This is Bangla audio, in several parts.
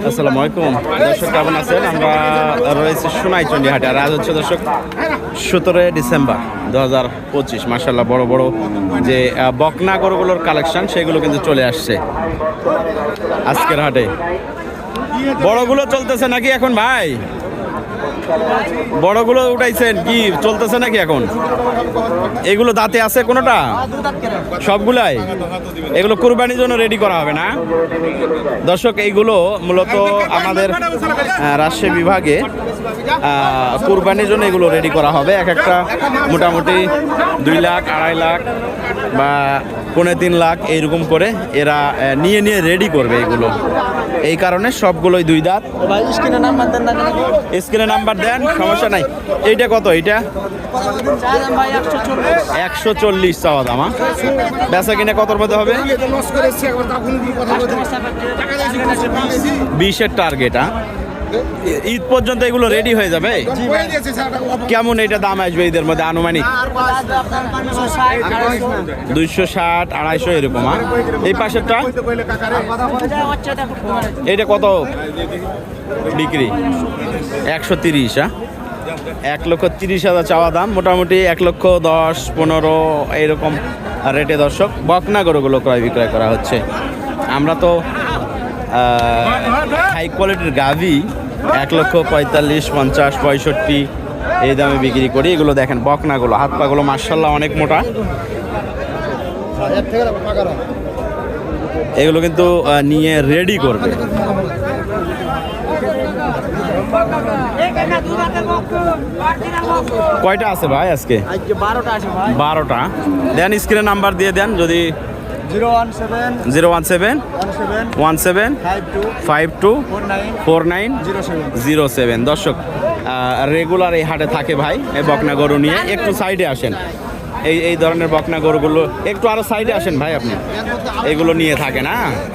আসসালামু আলাইকুম দর্শক, কেমন আছেন? আমরা রয়েছি সোনাইচন্ডী হাটে, আর আজ হচ্ছে দর্শক 17 ডিসেম্বর 2025। মাশাআল্লাহ, বড় বড় যে বকনা গরুগুলোর কালেকশন সেগুলো কিন্তু চলে আসছে আজকের হাটে। বড়গুলো চলতেছে নাকি এখন ভাই? বড়গুলো উঠাইছেন কি চলতেছে নাকি এখন? এগুলো দাঁতে আছে কোনোটা? সবগুলাই এগুলো কুরবানির জন্য রেডি করা হবে না দর্শক? এইগুলো মূলত আমাদের রাজশাহী বিভাগে কুরবানির জন্য এগুলো রেডি করা হবে। এক একটা মোটামুটি 2 লাখ, 2.5 লাখ বা 3.5 লাখ এইরকম করে এরা নিয়ে রেডি করবে এগুলো। এই কারণে সবগুলোই 2 দাঁত। স্ক্রিনে নাম্বার দেন, সমস্যা নাই। এইটা কত? এইটা 140 চাওয়া দাম। বেচা কিনে কতর মধ্যে হবে? 20-এর টার্গেট। ঈদ পর্যন্ত এগুলো রেডি হয়ে যাবে? কেমন এটা দাম আসবে ঈদের মধ্যে আনুমানিক? 260, 250 এরকম। এই পাশেরটা এটা কত বিক্রি? 130। 1,30,000 চাওয়া দাম। মোটামুটি 1,10,000, 15 এইরকম রেটে দর্শক বকনা গরুগুলো ক্রয় বিক্রয় করা হচ্ছে। আমরা তো হাই কোয়ালিটির গাভি 1,45,000, 50, 65 এই দামে বিক্রি করি। এগুলো দেখেন বকনাগুলো, হাত পাগুলো মাশাআল্লাহ অনেক মোটা। এগুলো কিন্তু নিয়ে রেডি করবে। কয়টা আছে ভাই আজকে? 12টা। দেন স্ক্রিনে নাম্বার দিয়ে দেন যদি। 017 17 52 4907। দর্শক রেগুলার এই হাটে থাকে ভাই এই বকনা গরু নিয়ে। একটু সাইডে আসেন, এই ধরনের বকনা গরুগুলো একটু আরো সাইডে আসেন ভাই। আপনি এগুলো নিয়ে থাকেন।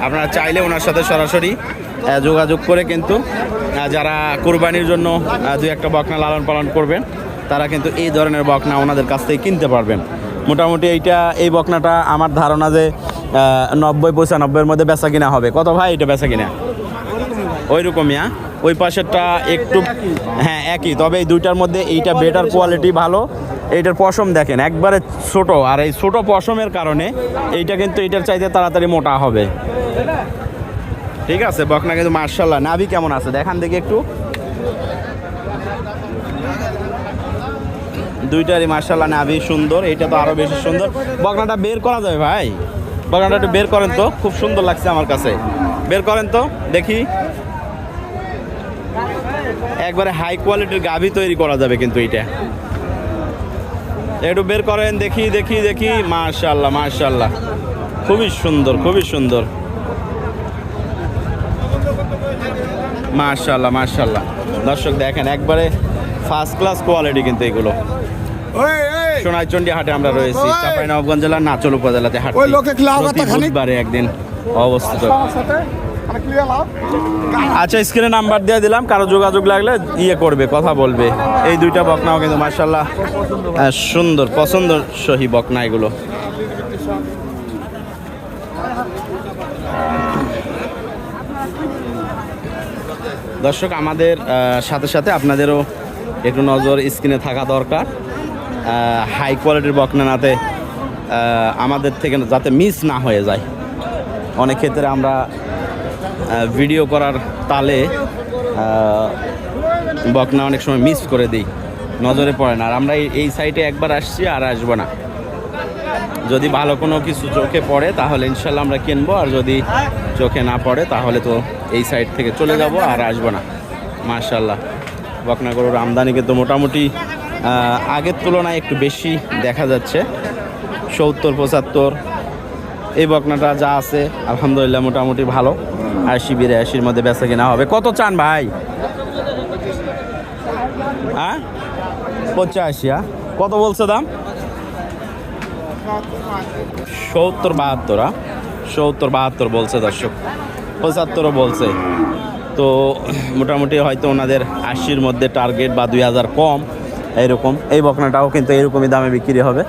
আপনারা চাইলে ওনার সাথে সরাসরি যোগাযোগ করে কিন্তু যারা কুরবানির জন্য 2-1টা বকনা লালন পালন করবেন তারা কিন্তু এই ধরনের বকনা ওনাদের কাছ থেকে কিনতে পারবেন। মোটামুটি এই বকনাটা আমার ধারণা যে 90-95-এর মধ্যে বেচা কিনা হবে। কত ভাই এটা বেচা কিনা? ওই রকমই। ওই পাশেরটা একটু হ্যাঁ একই, তবে এই দুইটার মধ্যে এইটা বেটার কোয়ালিটি ভালো। এইটার পশম দেখেন একবারে ছোট, আর এই ছোট পশমের কারণে এইটা কিন্তু এটার চাইতে তাড়াতাড়ি মোটা হবে। ঠিক আছে, বকনা কিন্তু মাশাআল্লাহ। নাভি কেমন আছে দেখান দেখি একটু। দুইটারই মাশাআল্লাহ নাভি সুন্দর। এইটা তো আরো বেশি সুন্দর। বকনাটা বের করা যাবে ভাই? বকনাটা একটু বের করেন তো, খুব সুন্দর লাগছে আমার কাছে। বের করেন তো দেখি। একবারে হাই কোয়ালিটির গাভি তৈরি করা যাবে কিন্তু এইটা। একটু বের করেন দেখি দেখি দেখি। মাশাআল্লাহ মাশাআল্লাহ, খুবই সুন্দর খুবই সুন্দর। মাশাআল্লাহ মাশাআল্লাহ। দর্শক দেখেন একবারে ফার্স্ট ক্লাস কোয়ালিটি কিন্তু এগুলো। সোনাইচন্ডী হাটে আমরা রয়েছি, চাঁপাইনবাবগঞ্জ জেলার নাচল উপজেলাতে হাট। বুধবারে একদিন অবস্থিত। আচ্ছা, স্ক্রিনে নাম্বার দিয়ে দিলাম, কারো যোগাযোগ লাগলে করবে, কথা বলবে। এই দুইটা বকনাও কিন্তু মাশাআল্লাহ সুন্দর, পছন্দ সহি বকনা এগুলো। দর্শক আমাদের সাথে সাথে আপনাদেরও একটু নজর স্ক্রিনে থাকা দরকার। হাই কোয়ালিটির বকনা নাতে আমাদের থেকে যাতে মিস না হয়ে যায়। অনেক ক্ষেত্রে আমরা ভিডিও করার তালে বকনা অনেক সময় মিস করে দিই, নজরে পড়ে না। আর আমরা এই সাইটে একবার আসছি আর আসবো না। যদি ভালো কোনো কিছু চোখে পড়ে তাহলে ইনশাল্লাহ আমরা কিনবো, আর যদি চোখে না পড়ে তাহলে তো এই সাইড থেকে চলে যাব আর আসবো না। মাশাআল্লাহ, বকনা গরুর আমদানি কিন্তু মোটামুটি আগের তুলনায় একটু বেশি দেখা যাচ্ছে। 70-75 এই বকনাটা যা আছে আলহামদুলিল্লাহ মোটামুটি ভালো। 80-82-র মধ্যে বেচা কিনা হবে। কত চান ভাই? 85। কত বলছে দাম? 70-72। 70-72 বলছে দর্শক, 75ও বলছে। তো মোটামুটি হয়তো ওনাদের 80-র মধ্যে টার্গেট বা 2000 কম এইরকম। এই বকনাটাও কিন্তু এইরকমই দামে বিক্রি হবে।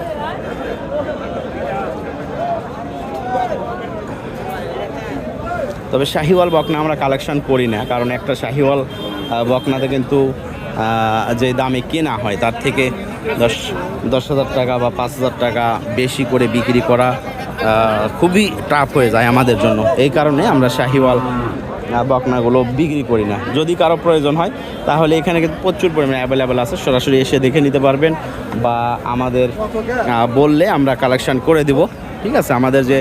তবে শাহিওয়াল বকনা আমরা কালেকশন করি না, কারণ একটা শাহিওয়াল বকনাতে কিন্তু যে দামে কেনা হয় তার থেকে 10,000 টাকা বা 5,000 টাকা বেশি করে বিক্রি করা খুবই টাফ হয়ে যায় আমাদের জন্য। এই কারণে আমরা শাহিওয়াল বকনাগুলো বিক্রি করি না। যদি কারো প্রয়োজন হয় তাহলে এখানে কিন্তু প্রচুর পরিমাণে অ্যাভেলেবেল আছে, সরাসরি এসে দেখে নিতে পারবেন বা আমাদের বললে আমরা কালেকশন করে দিব। ঠিক আছে, আমাদের যে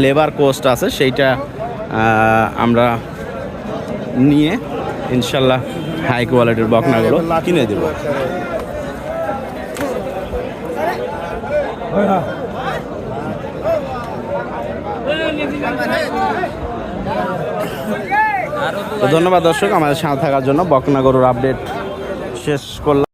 লেবার কোস্ট আছে সেইটা আমরা নিয়ে ইনশাল্লাহ হাই কোয়ালিটির বকনাগুলো কিনে দেব। তো ধন্যবাদ দর্শক আমাদের সাথে থাকার জন্য। বকনা গরুর আপডেট শেষ করলাম।